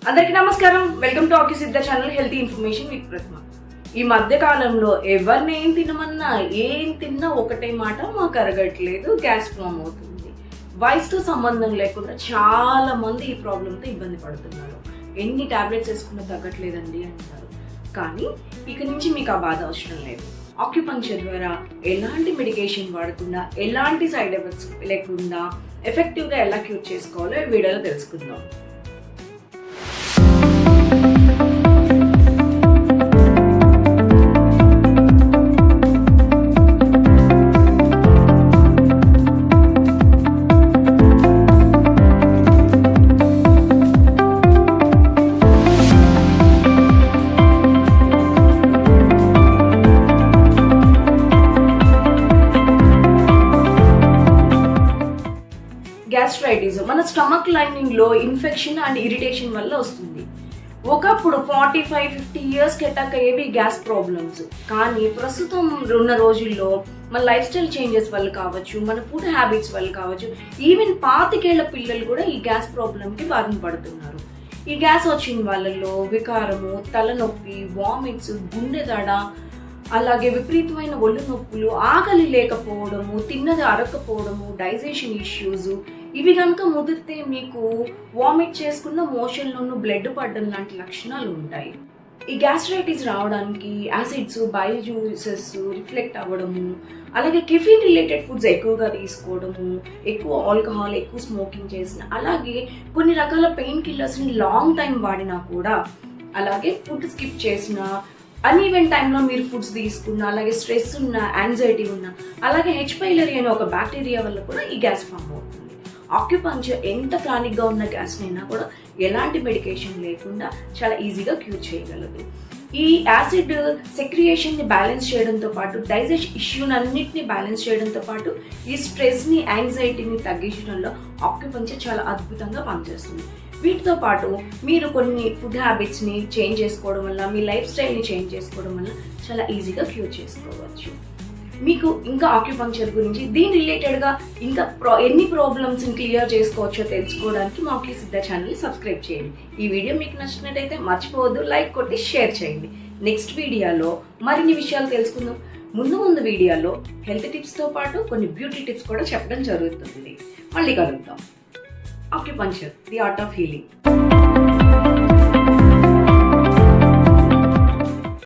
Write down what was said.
అందరికీ నమస్కారం. Welcome to acu సిద్ధ ఛానల్ హెల్తీ ఇన్ఫర్మేషన్ విత్ ప్రతిమ. ఈ మధ్య కాలంలో ఎవరిని ఏం తినమన్నా ఏం తిన్నా ఒకటే మాట, మాకు అరగట్లేదు, గ్యాస్ ఫామ్ అవుతుంది. వయసుతో సంబంధం లేకుండా చాలా మంది ఈ ప్రాబ్లంతో ఇబ్బంది పడుతున్నారు. ఎన్ని టాబ్లెట్స్ వేసుకున్నా తగ్గట్లేదండి అంటారు. కానీ ఇక నుంచి మీకు ఆ బాధ అవసరం లేదు. ఆక్యుపంక్చర్ ద్వారా ఎలాంటి మెడికేషన్ వాడకుండా, ఎలాంటి సైడ్ ఎఫెక్ట్స్ లేకుండా ఎఫెక్టివ్గా ఎలా క్యూర్ చేసుకోవాలో ఈ వీడియోలో తెలుసుకుందాం. గ్యాస్ట్రైటిస్ మన స్టమక్ లైనింగ్ లో ఇన్ఫెక్షన్ అండ్ ఇరిటేషన్ వల్ల వస్తుంది. ఒకప్పుడు 45-50 ఇయర్స్కి అటాక్ అయ్యేవి గ్యాస్ ప్రాబ్లమ్స్. కానీ ప్రస్తుతం ఉన్న రోజుల్లో మన లైఫ్ స్టైల్ చేంజెస్ వల్ల కావచ్చు, మన ఫుడ్ హ్యాబిట్స్ వల్ల కావచ్చు, ఈవెన్ 25 ఏళ్ల పిల్లలు కూడా ఈ గ్యాస్ ప్రాబ్లంకి బారిన పడుతున్నారు. ఈ గ్యాస్ వచ్చిన వాళ్ళలో వికారము, తలనొప్పి, వామిట్స్, గుండె దడ, అలాగే విపరీతమైన ఒళ్ళు నొప్పులు, ఆకలి లేకపోవడము, తిన్నది అరగకపోవడము, డైజెషన్ ఇష్యూస్, ఇవి కనుక ముదిరితే మీకు వామిట్ చేసుకున్న మోషన్లోనూ బ్లడ్ పడడం లాంటి లక్షణాలు ఉంటాయి. ఈ గ్యాస్ట్రైటిస్ రావడానికి యాసిడ్స్, బైల్ జ్యూసెస్ రిఫ్లెక్ట్ అవ్వడము, అలాగే కెఫీన్ రిలేటెడ్ ఫుడ్స్ ఎక్కువగా తీసుకోవడము, ఎక్కువ ఆల్కహాల్, ఎక్కువ స్మోకింగ్ చేసిన, అలాగే కొన్ని రకాల పెయిన్ కిల్లర్స్ని లాంగ్ టైం వాడినా కూడా, అలాగే ఫుడ్ స్కిప్ చేసిన, అన్ఈవెన్ టైంలో మీరు ఫుడ్స్ తీసుకున్నా, అలాగే స్ట్రెస్ ఉన్న, యాంగ్జైటీ ఉన్న, అలాగే హెచ్ పైలరీ అనే ఒక బ్యాక్టీరియా వల్ల కూడా ఈ గ్యాస్ ఫామ్ అవుతుంది. ఆక్యుపంక్చర్ ఎంత క్రానిక్గా ఉన్న గ్యాస్నైనా కూడా ఎలాంటి మెడికేషన్ లేకుండా చాలా ఈజీగా క్యూర్ చేయగలదు. ఈ యాసిడ్ సెక్రియేషన్ని బ్యాలెన్స్ చేయడంతో పాటు, డైజెషన్ ఇష్యూని అన్నిటిని బ్యాలెన్స్ చేయడంతో పాటు, ఈ స్ట్రెస్ని, యాంగ్జైటీని తగ్గించడంలో ఆక్యుపంక్చర్ చాలా అద్భుతంగా పనిచేస్తుంది. వీటితో పాటు మీరు కొన్ని ఫుడ్ హ్యాబిట్స్ని చేంజ్ చేసుకోవడం వల్ల, మీ లైఫ్ స్టైల్ని చేంజ్ చేసుకోవడం వల్ల చాలా ఈజీగా క్యూర్ చేసుకోవచ్చు. మీకు ఇంకా ఆక్యుపంక్చర్ గురించి, దీని రిలేటెడ్గా ఇంకా ఎన్ని ప్రాబ్లమ్స్ని క్లియర్ చేసుకోవచ్చో తెలుసుకోవడానికి మా ఆక్యూ సిద్ధ ఛానల్ని సబ్స్క్రైబ్ చేయండి. ఈ వీడియో మీకు నచ్చినట్టయితే మర్చిపోవద్దు, లైక్ కొట్టి షేర్ చేయండి. నెక్స్ట్ వీడియోలో మరిన్ని విషయాలు తెలుసుకుందాం. ముందు వీడియోలో హెల్త్ టిప్స్తో పాటు కొన్ని బ్యూటీ టిప్స్ కూడా చెప్పడం జరుగుతుంది. మళ్ళీ కలుద్దాం. Acupuncture, the art of healing.